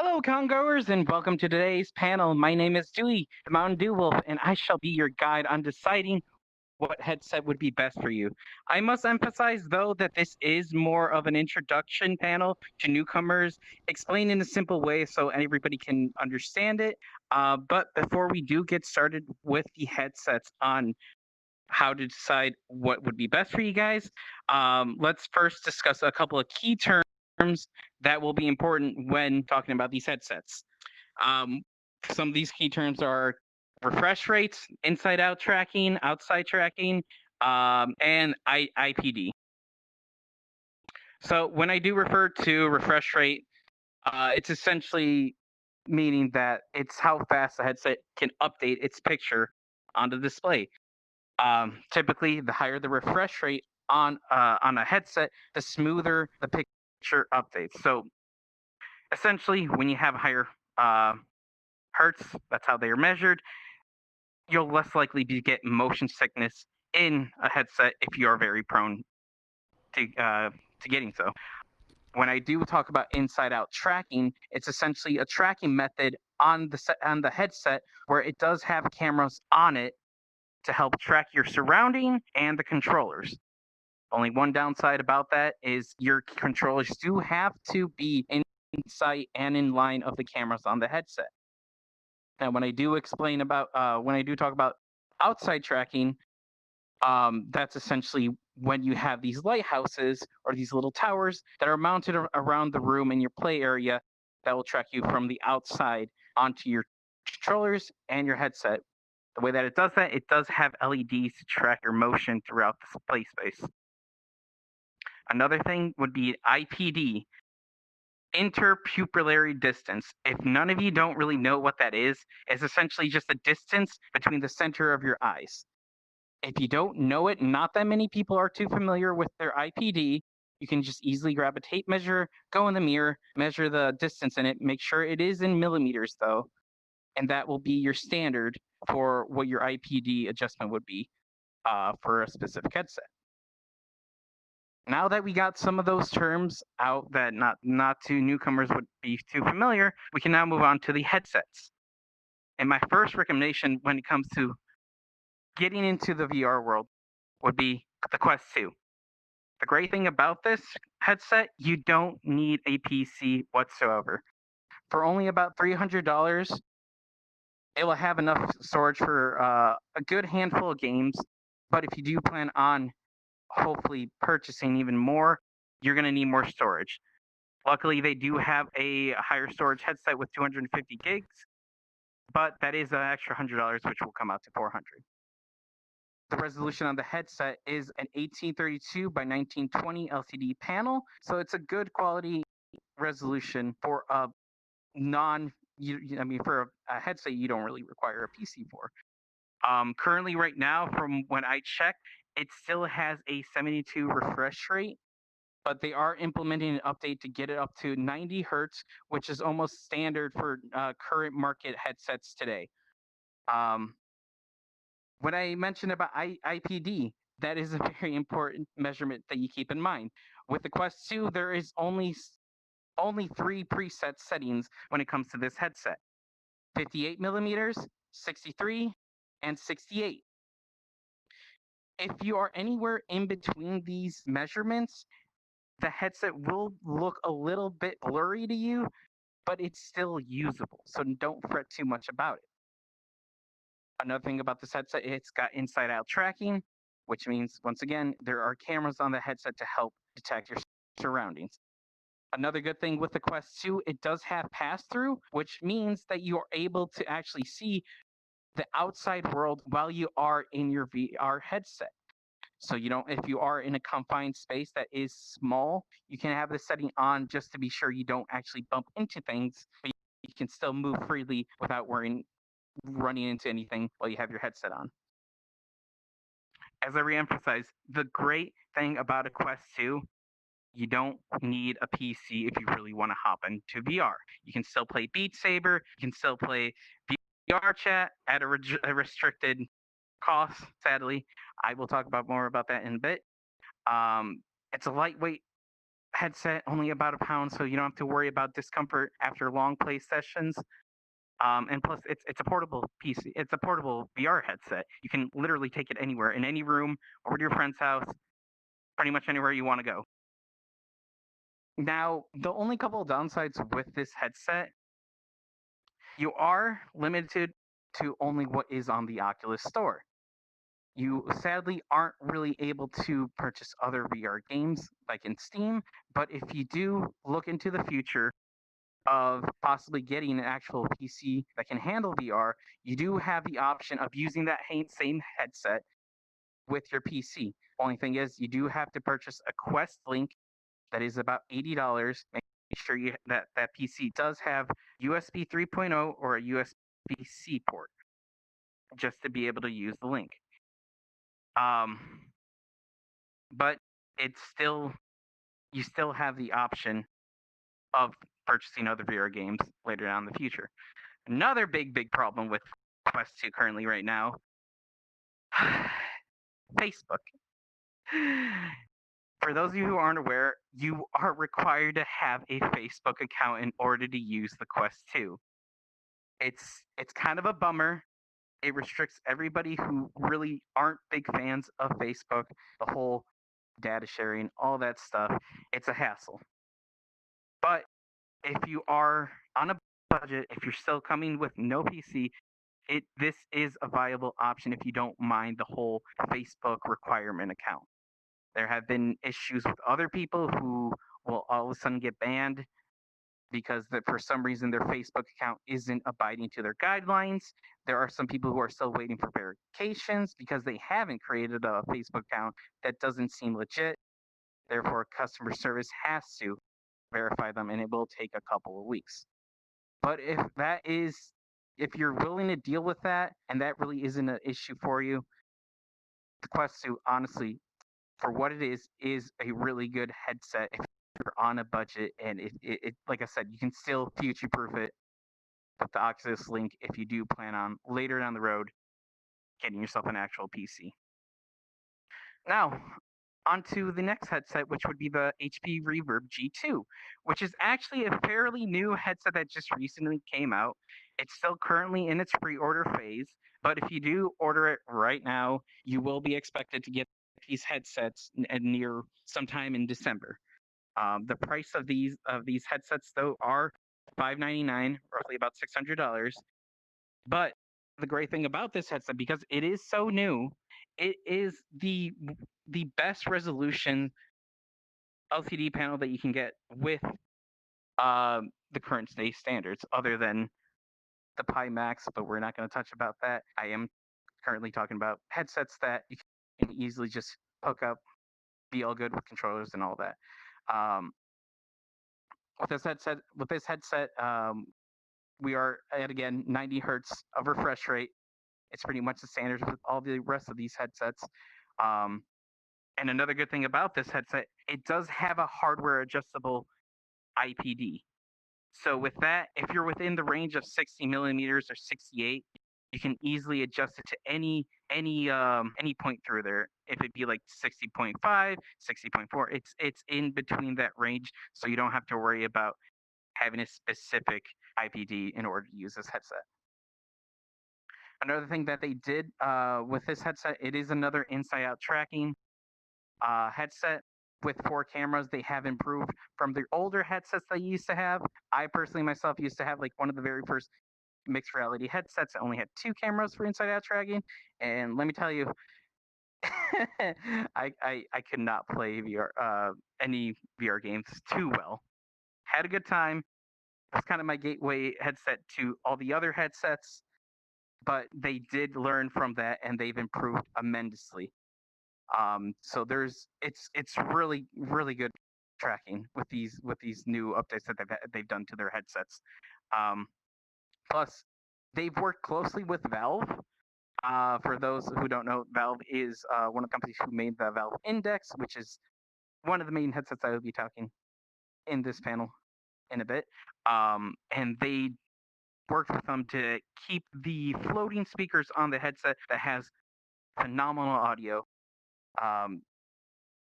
Hello, congoers, and welcome to today's panel. My name is Dewey, the Mountain Dew Wolf, and I shall be your guide on deciding what headset would be best for you. I must emphasize, though, that this is more of an introduction panel to newcomers, explained in a simple way so everybody can understand it. But before we do get started with the headsets on how to decide what would be best for you guys, let's first discuss a couple of key terms that will be important when talking about these headsets. Um, some of these key terms are refresh rates, inside out tracking, outside tracking, and IPD. So when I do refer to refresh rate, it's essentially meaning that it's how fast the headset can update its picture on the display. Typically, the higher the refresh rate on a headset, the smoother the picture updates. So essentially, when you have higher uh, hertz, that's how they are measured, you'll less likely to get motion sickness in a headset if you are very prone to getting so. When I do talk about inside out tracking, it's essentially a tracking method on the headset where it does have cameras on it to help track your surrounding and the controllers. Only one downside about that is your controllers do have to be in sight and in line of the cameras on the headset. Now, when I do talk about outside tracking, that's essentially when you have these lighthouses or these little towers that are mounted around the room in your play area that will track you from the outside onto your controllers and your headset. The way that it does that, it does have LEDs to track your motion throughout the play space. Another thing would be IPD, interpupillary distance. If none of you don't really know what that is, it's essentially just the distance between the center of your eyes. If you don't know it, not that many people are too familiar with their IPD. You can just easily grab a tape measure, go in the mirror, measure the distance in it, make sure it is in millimeters though, and that will be your standard for what your IPD adjustment would be for a specific headset. Now that we got some of those terms out that not to newcomers would be too familiar, we can now move on to the headsets. And my first recommendation when it comes to getting into the VR world would be the Quest 2. The great thing about this headset, you don't need a PC whatsoever. For only about $300, it will have enough storage for a good handful of games. But if you do plan on hopefully purchasing even more, you're going to need more storage. Luckily, they do have a higher storage headset with 250 gigs, but that is an extra $100, which will come out to 400. The resolution on the headset is an 1832 by 1920 LCD panel, so it's a good quality resolution for a non. I mean, for a headset, you don't really require a PC for. Currently, right now, from when I checked, it still has a 72 refresh rate, but they are implementing an update to get it up to 90 hertz, which is almost standard for current market headsets today. Um, when I mentioned about IPD, that is a very important measurement that you keep in mind. With the Quest 2, there is only three preset settings when it comes to this headset: 58 millimeters, 63, and 68. If you are anywhere in between these measurements, the headset will look a little bit blurry to you, but it's still usable. So don't fret too much about it. Another thing about this headset, it's got inside out tracking, which means, once again, there are cameras on the headset to help detect your surroundings. Another good thing with the Quest 2, it does have pass through, which means that you are able to actually see the outside world while you are in your VR headset. So you don't, if you are in a confined space that is small, you can have this setting on just to be sure you don't actually bump into things, but you can still move freely without worrying running into anything while you have your headset on. As I reemphasize, the great thing about a Quest 2, you don't need a PC if you really want to hop into VR. You can still play Beat Saber, you can still play VR chat at a restricted cost, sadly. I will talk about more about that in a bit. It's a lightweight headset, only about £1, so you don't have to worry about discomfort after long play sessions. And plus, it's a portable PC. It's a portable VR headset. You can literally take it anywhere, in any room, over to your friend's house, pretty much anywhere you want to go. Now, the only couple of downsides with this headset, you are limited to only what is on the Oculus Store. You sadly aren't really able to purchase other VR games like in Steam, but if you do look into the future of possibly getting an actual PC that can handle VR, you do have the option of using that same headset with your PC. Only thing is, you do have to purchase a Quest Link that is about $80. Make sure that PC does have USB 3.0 or a USB-C port just to be able to use the link. Um, but it's still you still have the option of purchasing other VR games later on in the future. Another big problem with Quest 2 currently right now, Facebook. For those of you who aren't aware, you are required to have a Facebook account in order to use the Quest 2. It's kind of a bummer. It restricts everybody who really aren't big fans of Facebook, the whole data sharing, all that stuff. It's a hassle. But if you are on a budget, if you're still coming with no PC, this is a viable option if you don't mind the whole Facebook requirement account. There have been issues with other people who will all of a sudden get banned because for some reason their Facebook account isn't abiding to their guidelines. There are some people who are still waiting for verifications because they haven't created a Facebook account that doesn't seem legit. Therefore, customer service has to verify them, and it will take a couple of weeks. But if you're willing to deal with that, and that really isn't an issue for you, the Quest 2, honestly, for what it is a really good headset if you're on a budget, and it like I said, you can still future-proof it with the Oculus Link if you do plan on later down the road getting yourself an actual PC. Now, onto the next headset, which would be the HP Reverb G2, which is actually a fairly new headset that just recently came out. It's still currently in its pre-order phase, but if you do order it right now, you will be expected to get these headsets near sometime in December. The price of these headsets though are $599, roughly about $600. But the great thing about this headset, because it is so new, it is the best resolution LCD panel that you can get with the current day standards, other than the Pi Max. But we're not going to touch about that. I am currently talking about headsets that you can easily just hook up, be all good with controllers and all that. Um, with this headset, we are at again 90 hertz of refresh rate. It's pretty much the standards with all the rest of these headsets. Um, and another good thing about this headset, it does have a hardware adjustable IPD. So with that, if you're within the range of 60 millimeters or 68, you can easily adjust it to any point through there. If it be like 60.5, 60.4, it's in between that range, so you don't have to worry about having a specific IPD in order to use this headset. Another thing that they did with this headset, it is another inside-out tracking headset with 4 cameras. They have improved from the older headsets they used to have. I personally myself used to have like one of the very first mixed reality headsets that only had 2 cameras for inside-out tracking, and let me tell you, I could not play any VR games too well. Had a good time. That's kind of my gateway headset to all the other headsets, but they did learn from that and they've improved immensely. So it's really good tracking with these new updates that they've done to their headsets. Um, Plus, they've worked closely with Valve. For those who don't know, Valve is one of the companies who made the Valve Index, which is one of the main headsets I will be talking in this panel in a bit. And they worked with them to keep the floating speakers on the headset that has phenomenal audio. Um,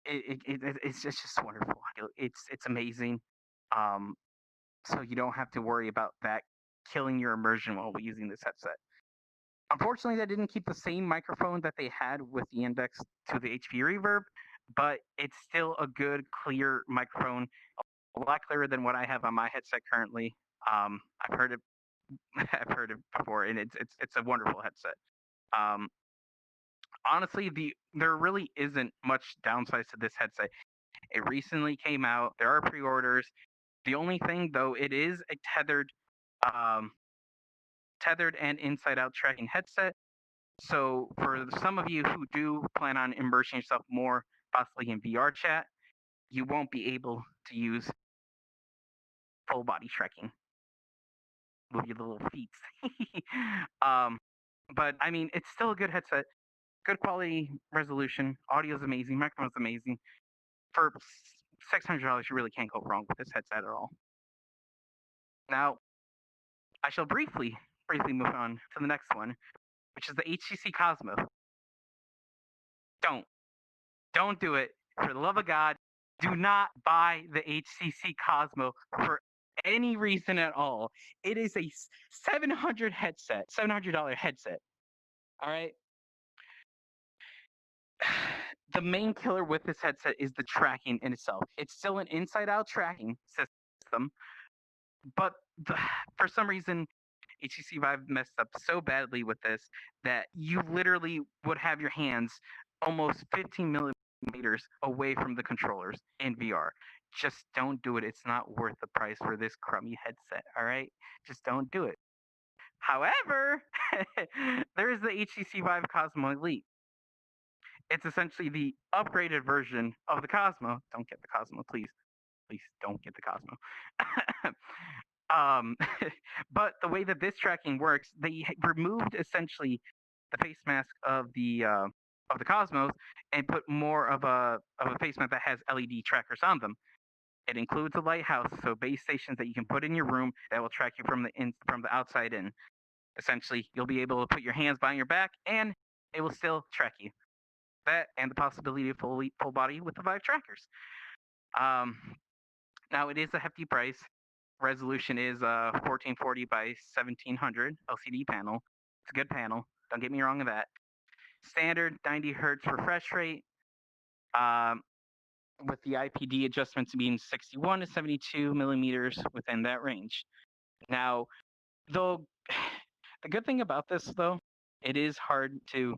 it's just wonderful. It's amazing. Um, so you don't have to worry about that killing your immersion while using this headset. Unfortunately, they didn't keep the same microphone that they had with the Index to the HP Reverb, but it's still a good, clear microphone, a lot clearer than what I have on my headset currently. I've heard it, I've heard it before, and it's a wonderful headset. Um, Honestly, there really isn't much downsides to this headset. It recently came out. There are pre-orders. The only thing, though, it is a um, tethered and inside-out tracking headset. So for some of you who do plan on immersing yourself more, possibly in VR chat, you won't be able to use full body tracking. Move your little feet. um, but I mean, it's still a good headset. Good quality resolution. Audio is amazing. Microphone's amazing. For $600, you really can't go wrong with this headset at all. Now, I shall briefly move on to the next one, which is the HTC Cosmo. Don't Don't do it. For the love of God, do not buy the HTC Cosmo for any reason at all. It is a $700 headset. All right. The main killer with this headset is the tracking in itself. It's still an inside-out tracking system, but for some reason, HTC Vive messed up so badly with this that you literally would have your hands almost 15 millimeters away from the controllers in VR. Just don't do it. It's not worth the price for this crummy headset. All right, just don't do it. However, there is the HTC Vive Cosmo Elite. It's essentially the upgraded version of the Cosmo. Don't get the Cosmo, please. Please don't get the Cosmo. Um, but the way that this tracking works, they removed essentially the face mask of the Cosmos and put more of a face mask that has LED trackers on them. It includes a lighthouse, so base stations that you can put in your room that will track you from the outside in. Essentially, you'll be able to put your hands behind your back, and it will still track you. That and the possibility of full body with the Vive trackers. Um, Now it is a hefty price. Resolution is 1440 by 1700 LCD panel. It's a good panel. Don't get me wrong on that. Standard 90 hertz refresh rate. Um, with the IPD adjustments being 61 to 72 millimeters within that range. Now, though, the good thing about this though, it is hard to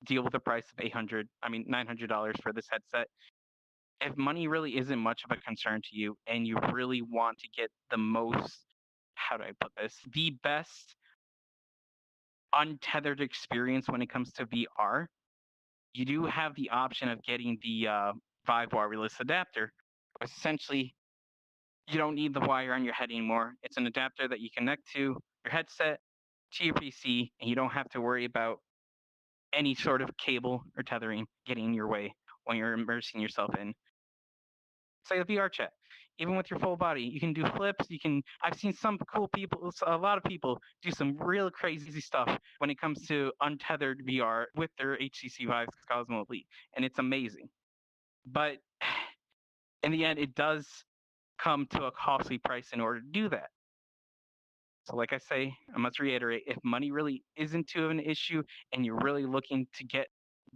deal with the price of $900 for this headset. If money really isn't much of a concern to you and you really want to get the most, how do I put this, the best untethered experience when it comes to VR, you do have the option of getting the Vive wireless adapter. Essentially, you don't need the wire on your head anymore. It's an adapter that you connect to your headset, to your PC, and you don't have to worry about any sort of cable or tethering getting in your way when you're immersing yourself in, say, a VR chat. Even with your full body, you can do flips. I've seen some cool people, a lot of people do some real crazy stuff when it comes to untethered VR with their HTC Vive Cosmo Elite, and it's amazing. But in the end, it does come to a costly price in order to do that. So, like I say, I must reiterate, if money really isn't too of an issue and you're really looking to get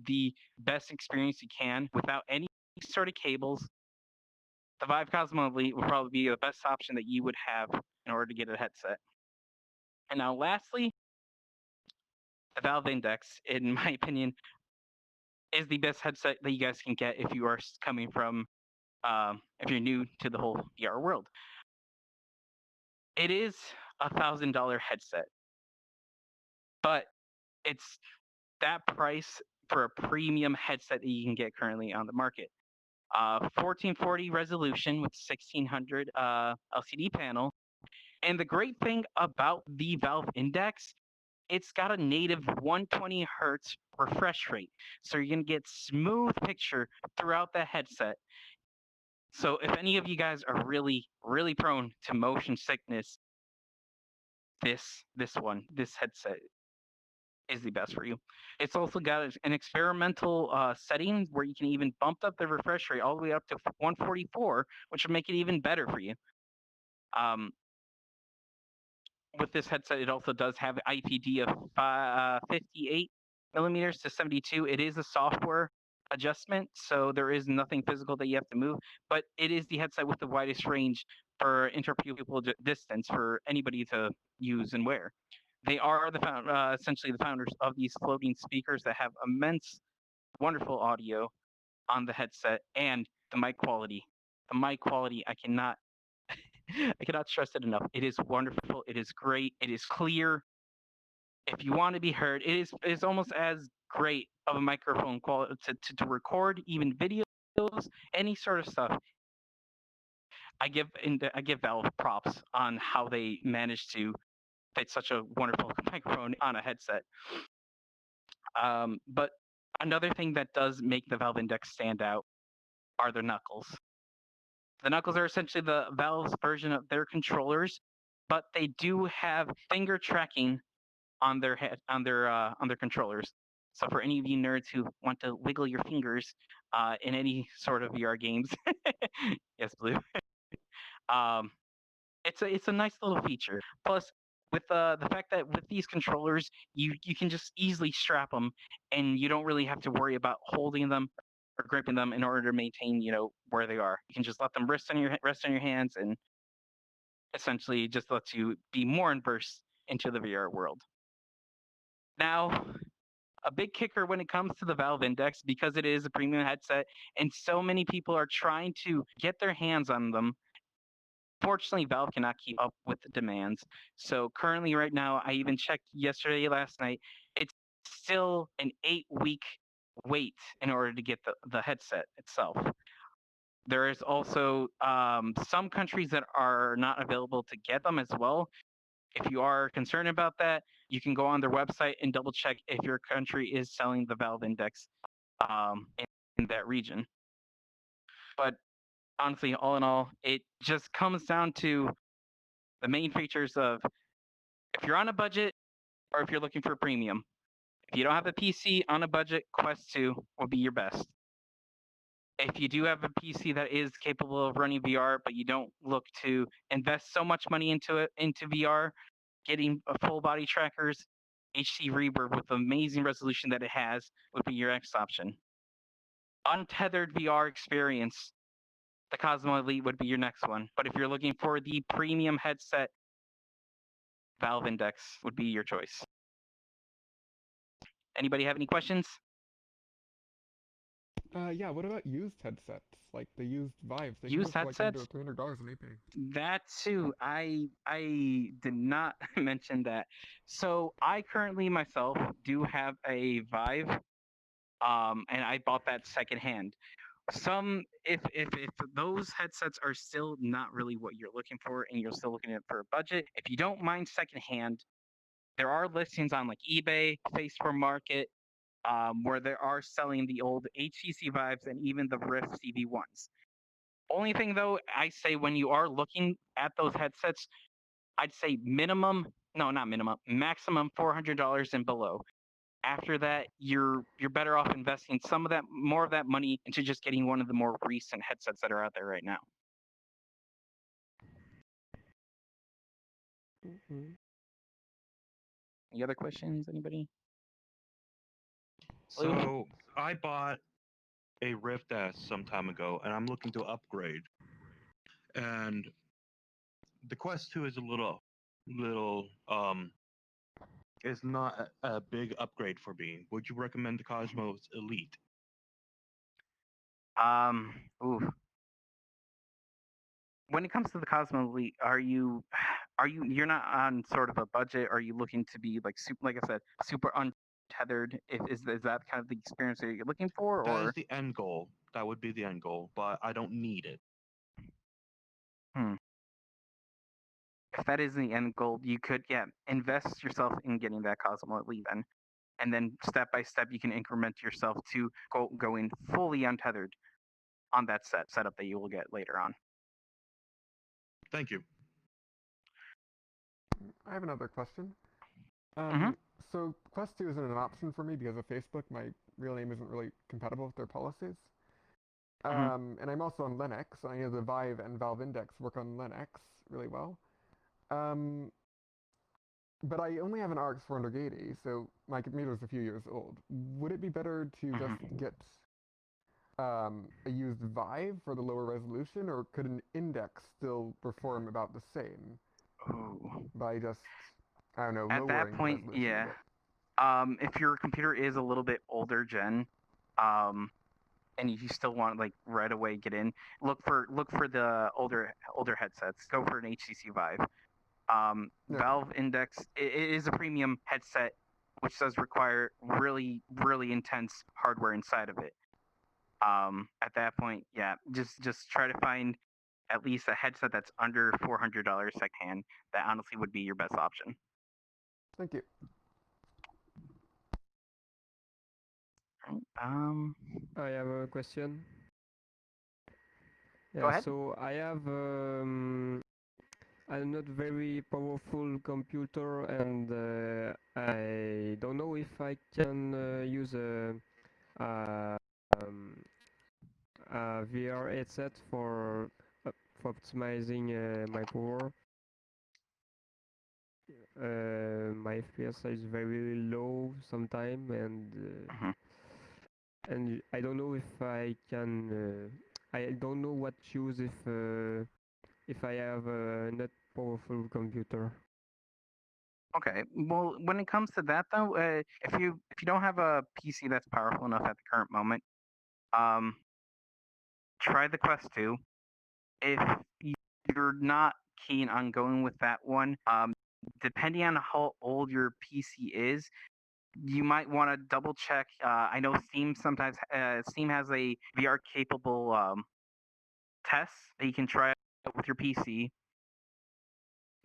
the best experience you can without any sort of cables, the Vive Cosmo Elite would probably be the best option that you would have in order to get a headset. And now, lastly, the Valve Index, in my opinion, is the best headset that you guys can get if you are coming from, if you're new to the whole VR world. It is $1,000 headset, but it's that price for a premium headset that you can get currently on the market. 1440 resolution with 1600 LCD panel. And the great thing about the Valve Index, it's got a native 120 hertz refresh rate. So you're going to get smooth picture throughout the headset. So if any of you guys are really, really prone to motion sickness, this headset is the best for you. It's also got an experimental setting where you can even bump up the refresh rate all the way up to 144, which will make it even better for you. Um, with this headset, it also does have IPD of 58 millimeters to 72. It is a software adjustment, so there is nothing physical that you have to move, but it is the headset with the widest range for interpupil distance for anybody to use and wear. They are essentially the founders of these floating speakers that have immense, wonderful audio on the headset and the mic quality. The mic quality, I cannot I cannot stress it enough. It is wonderful. It is great. It is clear. If you want to be heard, it is almost as great of a microphone quality to record even videos, any sort of stuff. I give Valve props on how they managed to fit such a wonderful microphone on a headset. But another thing that does make the Valve Index stand out are the knuckles. The knuckles are essentially the Valve's version of their controllers, but they do have finger tracking on their controllers. So for any of you nerds who want to wiggle your fingers in any sort of VR games, yes, Blue. um, it's a nice little feature. Plus, with the fact that with these controllers, you can just easily strap them, and you don't really have to worry about holding them or gripping them in order to maintain where they are. You can just let them rest on your hands, and essentially just lets you be more immersed into the VR world. Now, a big kicker when it comes to the Valve Index, because it is a premium headset and so many people are trying to get their hands on them. Fortunately, Valve cannot keep up with the demands. So currently, right now, I even checked last night, it's still an 8-week wait in order to get the headset itself. There is also some countries that are not available to get them as well. If you are concerned about that, you can go on their website and double check if your country is selling the Valve Index in that region. But honestly, all in all, it just comes down to the main features of if you're on a budget or if you're looking for a premium. If you don't have a PC on a budget, Quest 2 will be your best. If you do have a PC that is capable of running VR, but you don't look to invest so much money into VR, getting a full body trackers, HC Reverb with the amazing resolution that it has would be your next option. Untethered VR experience, the Cosmo Elite would be your next one. But if you're looking for the premium headset, Valve Index would be your choice. Anybody have any questions? Yeah, what about used headsets? Like the used Vives? They can go Used for like under headsets? $300 on eBay. That too. I did not mention that. So I currently myself do have a Vive, and I bought that secondhand. If those headsets are still not really what you're looking for and you're still looking at for a budget, if you don't mind secondhand, there are listings on like eBay, Facebook Market, where they are selling the old HTC Vives and even the Rift CV1s. Only thing though, I say when you are looking at those headsets, I'd say maximum $400 and below. After that, you're better off investing more of that money into just getting one of the more recent headsets that are out there right now. Mm-hmm. Any other questions, anybody? So I bought a Rift S some time ago, and I'm looking to upgrade. And the Quest 2 is is not a big upgrade for me. Would you recommend the Cosmos Elite? Ooh. When it comes to the Cosmo Elite, you're not on sort of a budget? Are you looking to be like I said, super untethered? Is that kind of the experience that you're looking for, That is or? the end goal. That would be the end goal, but I don't need it. If that is the end goal, you could invest yourself in getting that Cosmo Elite then, and then step by step you can increment yourself to going fully untethered on that setup that you will get later on. Thank you. I have another question. Mhm. So Quest 2 isn't an option for me because of Facebook. My real name isn't really compatible with their policies. Hmm. And I'm also on Linux. I know the Vive and Valve Index work on Linux really well. Um, but I only have an RX 480, so my computer is a few years old. Would it be better to just Hmm. get a used Vive for the lower resolution, or could an Index still perform about the same Ooh. by just, I don't know, At that lowering the point, resolution a yeah. bit? If your computer is a little bit older gen, um, and you still want like right away get in, look for the older headsets. Go for an HTC Vive. Okay. Valve Index it is a premium headset, which does require really intense hardware inside of it. At that point, yeah, just try to find at least a headset that's under $400 secondhand. That honestly would be your best option. Thank you. Right. I have a question. Go Yeah, ahead. so I have a not very powerful computer, and I don't know if I can use a, um, a VR headset for optimizing my power. My FPS is very low sometime, Mhm. and I don't know if I can. I don't know what choose if I have a not powerful computer. Okay. Well, when it comes to that though, if you don't have a PC that's powerful enough at the current moment, um, try the Quest 2. If you're not keen on going with that one, depending on how old your PC is, you might want to double check. I know Steam has a VR capable test that you can try out with your PC.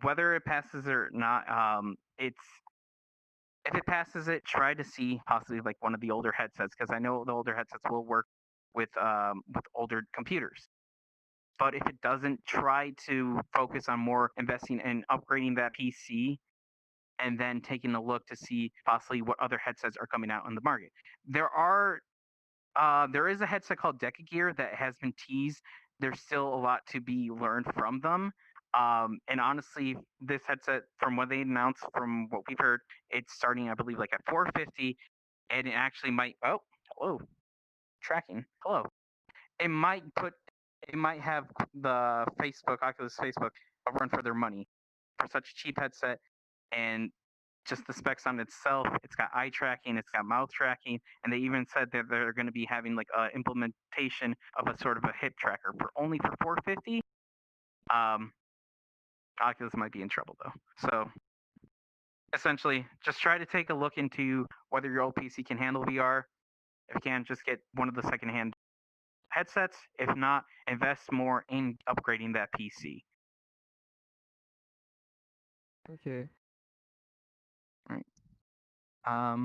Whether it passes or not, it's if it passes it, try to see possibly like one of the older headsets because I know the older headsets will work with older computers. But if it doesn't, try to focus on more investing in upgrading that PC and then taking a look to see possibly what other headsets are coming out on the market. There is a headset called Gear that has been teased. There's still a lot to be learned from them. And honestly, this headset, from what they announced, from what we've heard, it's starting, I believe, like at 450, and it actually might. Oh, hello, tracking. Hello. It might put. It might have the Oculus Facebook, a run for their money for such a cheap headset, and just the specs on itself. It's got eye tracking, it's got mouth tracking, and they even said that they're going to be having like a implementation of a sort of a hip tracker for only for 450. Um, Oculus might be in trouble though. So essentially, just try to take a look into whether your old PC can handle VR. If you can, just get one of the secondhand headsets. If not, invest more in upgrading that PC. Okay. Right. Are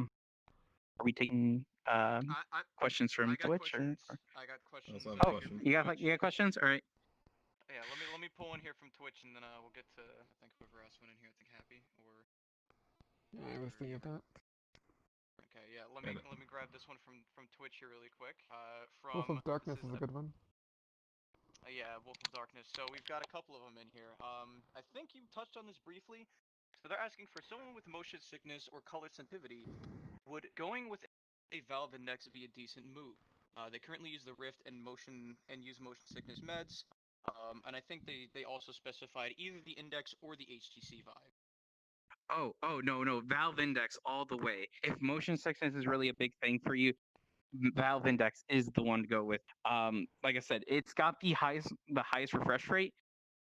we taking questions I from got Twitch questions. or? I got questions. Also have a Oh, question. you got questions? All right. Yeah, let me pull in here from Twitch, and then we'll get to I think whoever else went in here. I think Happy or Yeah, I was thinking of that. okay. Yeah, And let me grab this one from Twitch here really quick. Wolf From of Darkness this is a good one. yeah, Wolf of Darkness. So we've got a couple of them in here. I think you touched on this briefly. So they're asking for someone with motion sickness or color sensitivity. Would going with a Valve Index be a decent move? They currently use the Rift and use motion sickness meds. And I think they also specified either the Index or the HTC Vive. Oh, no. Valve Index all the way. If motion sickness is really a big thing for you, Valve Index is the one to go with. Like I said, it's got the highest refresh rate.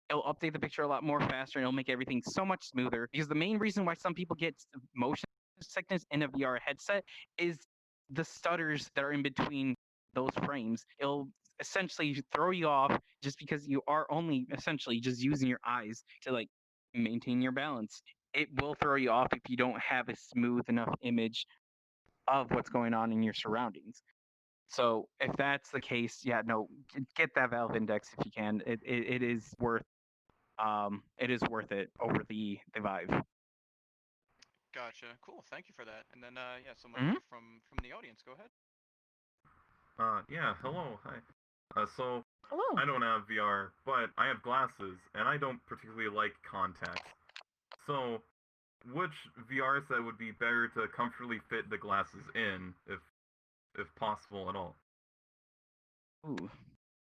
It'll update the picture a lot more faster and it'll make everything so much smoother. Because the main reason why some people get motion sickness in a VR headset is the stutters that are in between those frames. It'll essentially throw you off just because you are only essentially just using your eyes to like maintain your balance. It will throw you off if you don't have a smooth enough image of what's going on in your surroundings. So if that's the case, yeah, no, get that Valve Index if you can. It is worth it over the Vive. Gotcha. Cool. Thank you for that. And then, yeah, someone Mhm. here from the audience. Go ahead. Yeah, hello, hi. So, Hello. I don't have VR, but I have glasses, and I don't particularly like contacts. So, which VR set would be better to comfortably fit the glasses in, if possible at all? Ooh,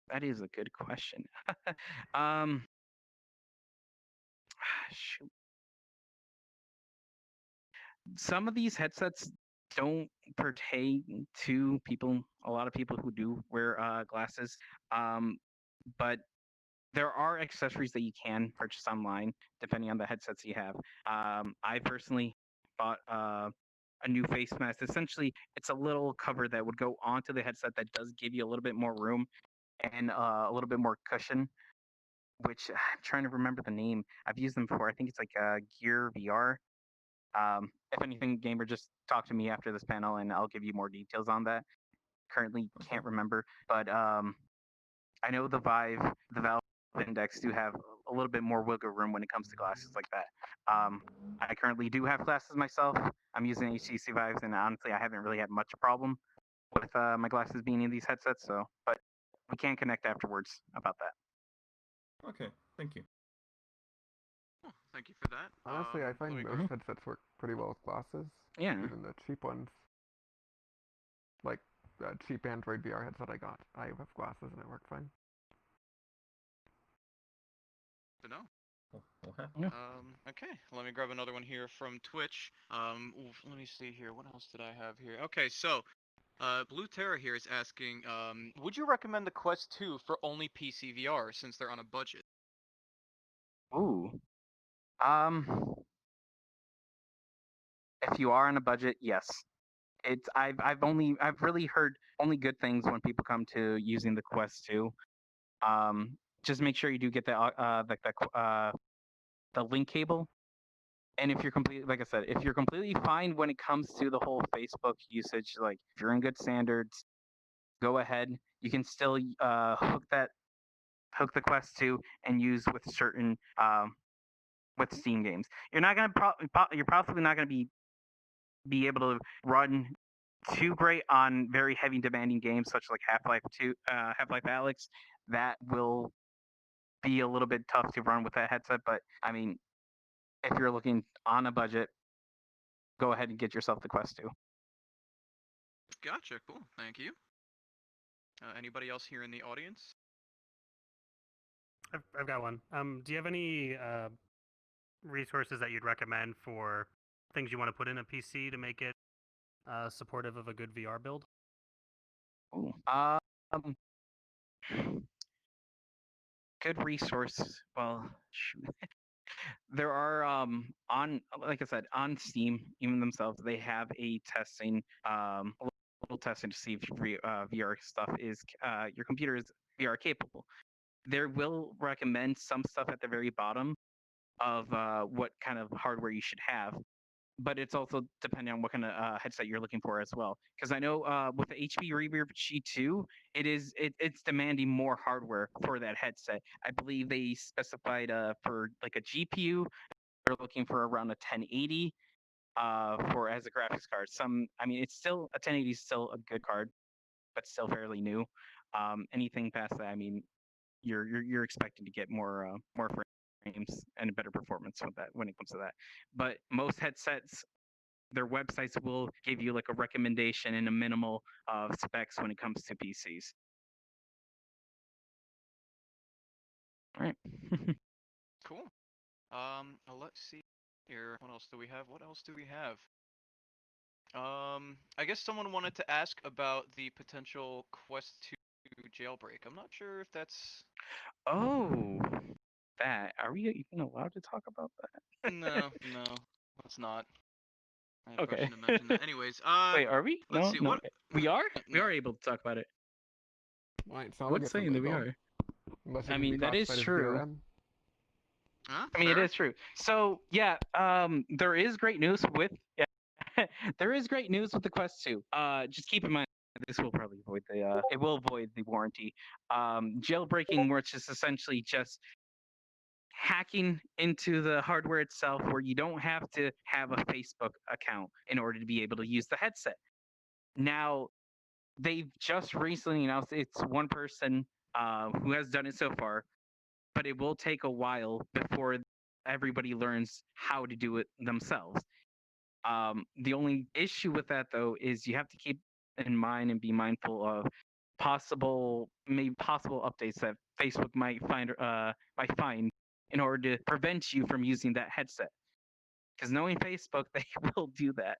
that is a good question. um, shoot. Some of these headsets don't pertain to people. A lot of people who do wear glasses. Um, but there are accessories that you can purchase online depending on the headsets you have. I personally bought a new face mask. Essentially, it's a little cover that would go onto the headset that does give you a little bit more room and a little bit more cushion. Which I'm trying to remember the name. I've used them before. I think it's like Gear VR. If anything, gamer, just talk to me after this panel, and I'll give you more details on that. Currently, can't remember, but I know the Valve Index do have a little bit more wiggle room when it comes to glasses like that. I currently do have glasses myself. I'm using HTC Vives, and honestly, I haven't really had much problem with my glasses being in these headsets. So, but we can connect afterwards about that. Okay, thank you. Oh, thank you for that. Honestly, I Let find me most grab. headsets work pretty well with glasses. Yeah. Even the cheap ones. Like the cheap Android VR headset I got. I have glasses and it worked fine. To know. Okay. Okay, let me grab another one here from Twitch. Let me see here. What else did I have here? Okay, so Blue Terra here is asking, would you recommend the Quest 2 for only PC VR since they're on a budget? Ooh. Um, if you are on a budget, yes. I've really heard only good things when people come to using the Quest 2. Just make sure you do get the link cable. And if you're completely, like I said, if you're completely fine when it comes to the whole Facebook usage, like if you're in good standards, go ahead. You can still hook the Quest 2 and use with certain with Steam games. You're probably not gonna be able to run too great on very heavy demanding games such like Half-Life Alex. That will be a little bit tough to run with that headset. But I mean, if you're looking on a budget, go ahead and get yourself the Quest 2. Gotcha, cool. Thank you. Anybody else here in the audience? I've got one. Do you have any resources that you'd recommend for things you want to put in a PC to make it supportive of a good VR build? Ooh. Good resource. Well, shoot. There are on like I said on Steam even themselves they have a little testing to see if VR stuff is your computer is VR capable. They will recommend some stuff at the very bottom of what kind of hardware you should have, but it's also depending on what kind of headset you're looking for as well. Because I know with the HP Reverb G2, it's demanding more hardware for that headset. I believe they specified for like a GPU, they're looking for around a 1080 for as a graphics card. I mean, it's still a 1080 is still a good card, but still fairly new. Anything past that, I mean, you're expecting to get more frames and a better performance with that when it comes to that. But most headsets, their websites will give you like a recommendation and a minimal of specs when it comes to PCs. All right. Cool. Let's see here. What else do we have? What else do we have? I guess someone wanted to ask about the potential Quest 2 jailbreak. I'm not sure if that's. Oh, that are we even allowed to talk about that? No, no, it's not. I probably Okay. shouldn't have mentioned that. Anyways, Wait, are we? let's No, see. no. What? We are. We No. are able to talk about it. Well, it sounds like What's it's saying that we illegal. are? Unless it I can be mean, that is classified as true. DRM. Huh? I mean, it Fair. is true. So yeah, there is great news with there is great news with the Quest 2. Just keep in mind this will probably void the it will void the warranty. Jailbreaking, which is essentially just hacking into the hardware itself where you don't have to have a Facebook account in order to be able to use the headset. Now, they've just recently announced it's one person who has done it so far, but it will take a while before everybody learns how to do it themselves. The only issue with that though is you have to keep in mind and be mindful of maybe possible updates that Facebook might find in order to prevent you from using that headset. Because knowing Facebook, they will do that.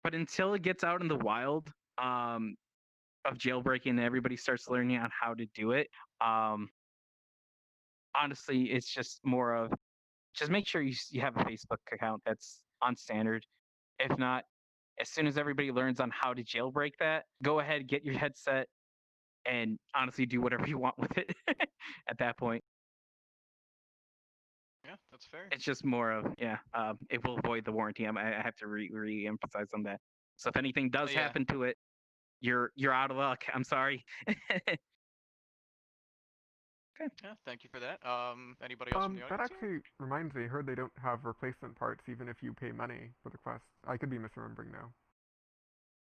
But until it gets out in the wild of jailbreaking and everybody starts learning on how to do it, honestly, it's just more of just make sure you have a Facebook account that's on standard. If not, as soon as everybody learns on how to jailbreak that, go ahead, get your headset, and honestly do whatever you want with it at that point. Yeah, that's fair. It's just more of, it will void the warranty. I have to re-emphasize on that. So if anything does Yeah. happen to it, you're out of luck. I'm sorry. Yeah, thank you for that. Anybody else from the That audience here? actually reminds me, I heard they don't have replacement parts even if you pay money for the Quest. I could be misremembering now.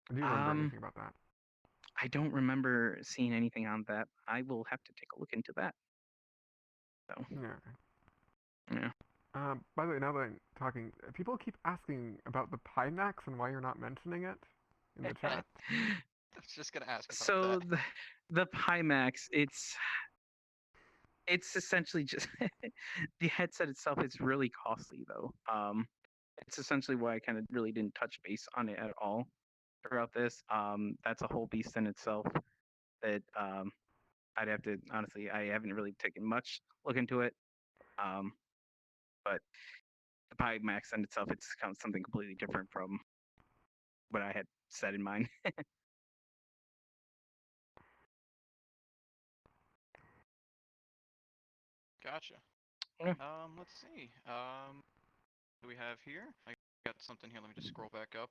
Do you remember anything about that? I don't remember seeing anything on that. I will have to take a look into that. So, Yeah. yeah. By the way, now that I'm talking, people keep asking about the Pimax and why you're not mentioning it in the chat. I was just gonna ask about So that. the Pimax, it's essentially just the headset itself is really costly though. It's essentially why I kind of really didn't touch base on it at all throughout this. That's a whole beast in itself that I'd have to honestly, I haven't really taken much look into it. But the Pimax in itself, it's kind of something completely different from what I had set in mind. Gotcha. Yeah. Let's see. What do we have here? I got something here. Let me just scroll back up.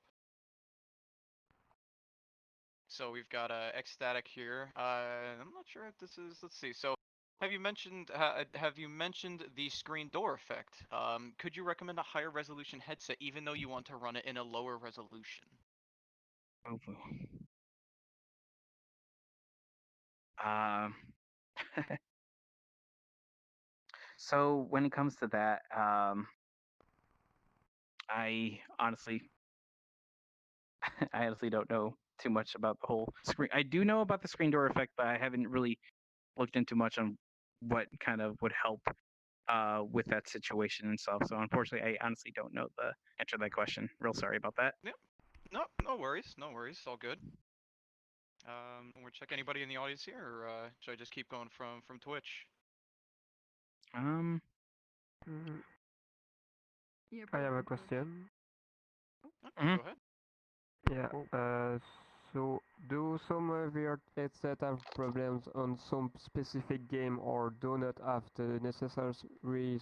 So we've got ecstatic here. I'm not sure if this is. Let's see. So have you mentioned the screen door effect? Could you recommend a higher resolution headset even though you want to run it in a lower resolution? So when it comes to that, I honestly, I honestly don't know too much about the whole screen. I do know about the screen door effect, but I haven't really looked into much on what kind of would help with that situation and stuff. So unfortunately, I honestly don't know the answer to that question. Real sorry about that. Yep. No worries. No worries. All good. We'll check anybody in the audience here, or should I just keep going from Twitch? Mm, Yeah, I have a probably. question. Mhm. Go ahead. Yeah. So do some VR headset have problems on some specific game or do not have the necessary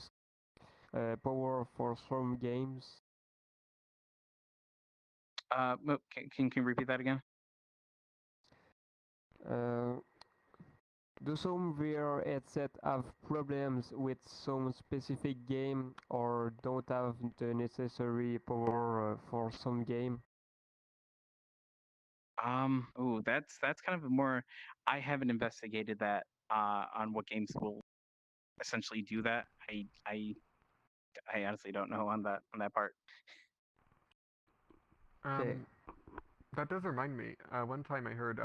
power for some games? Can you repeat that again? Uh, do some VR headset have problems with some specific game or don't have the necessary power for some game? Oh, that's kind of a more. I haven't investigated that on what games will essentially do that. I honestly don't know on that part. Okay. That does remind me. One time I heard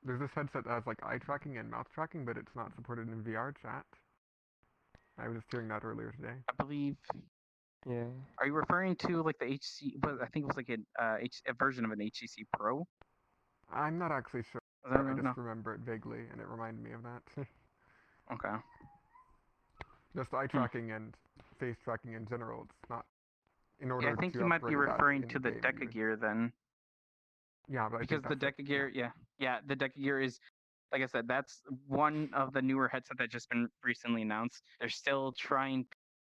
there's this headset that has like eye tracking and mouth tracking, but it's not supported in VR chat. I was just hearing that earlier today. I believe. Yeah. Are you referring to like the HC? But I think it was like a version of an HTC Pro. I'm not actually sure. I No. just remember it vaguely, and it reminded me of that. Okay. Just eye tracking and face tracking in general. It's not in order Yeah, I think to you might be upgrade that referring in to the game. Deca Gear then, Yeah, but I because think the that's it. Deca Gear, yeah, the Deca Gear is, like I said, that's one of the newer headset that just been recently announced.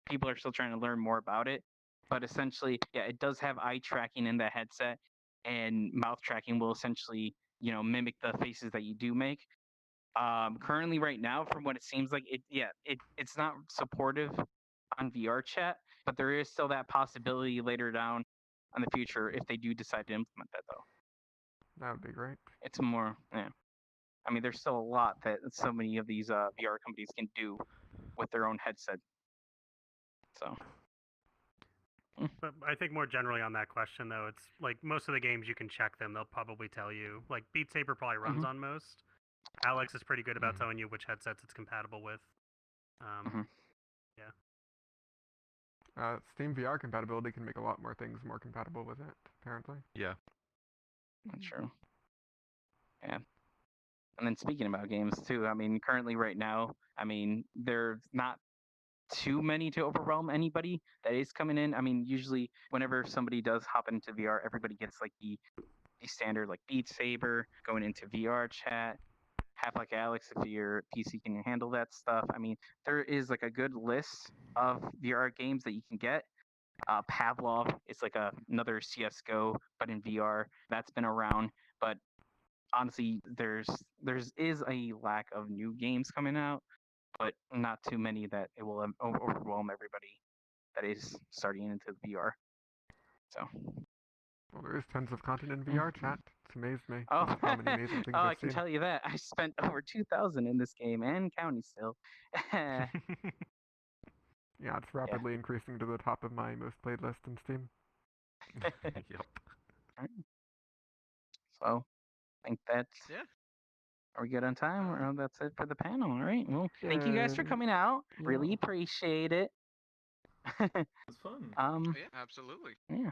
People are still trying to learn more about it, but essentially, yeah, it does have eye tracking in the headset, and mouth tracking will essentially, mimic the faces that you do make. Currently, right now, from what it seems like, it's not supportive on VR chat, but there is still that possibility later down in the future if they do decide to implement that, though. That would be great. It's more, yeah. I mean, there's still a lot that so many of these VR companies can do with their own headset. So. But I think more generally on that question, though, it's like most of the games you can check them. They'll probably tell you. Like Beat Saber probably runs on most. Alex is pretty good about telling you which headsets it's compatible with. Yeah. Steam VR compatibility can make a lot more things more compatible with it, apparently. Yeah. That's true. Yeah. And then speaking about games too, I mean, currently right now, I mean, there's not too many to overwhelm anybody that is coming in. I mean, usually whenever somebody does hop into VR, everybody gets like the standard like Beat Saber going into VR chat. Have like Alex if your PC can handle that stuff. I mean, there is like a good list of VR games that you can get. Pavlov is like another CS:GO, but in VR. That's been around, but honestly, there's is a lack of new games coming out, but not too many that it will overwhelm everybody that is starting into VR. So. Well, there is tons of content in VR chat. It's amazed me. Oh, just how many amazing things oh, I I've can seen. tell you that I spent over 2,000 in this game and counting still. Yeah, it's rapidly increasing to the top of my most played list in Steam. Yep. So, I think that's. Yeah. Are we good on time? Or that's it for the panel. All right. Well, thank you guys for coming out. Really Yeah. appreciate it. It's fun. Yeah, absolutely. Yeah.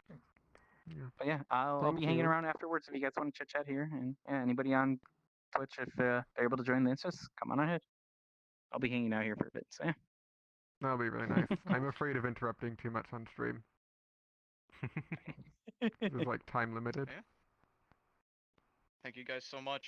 Yeah. But yeah, I'll Thank be hanging you. around afterwards if you guys want to chit chat here. And yeah, anybody on Twitch, if they're able to join this, just come on ahead. I'll be hanging out here for a bit. So yeah. That'll be really nice. I'm afraid of interrupting too much on stream. It's like time limited. Yeah. Thank you guys so much.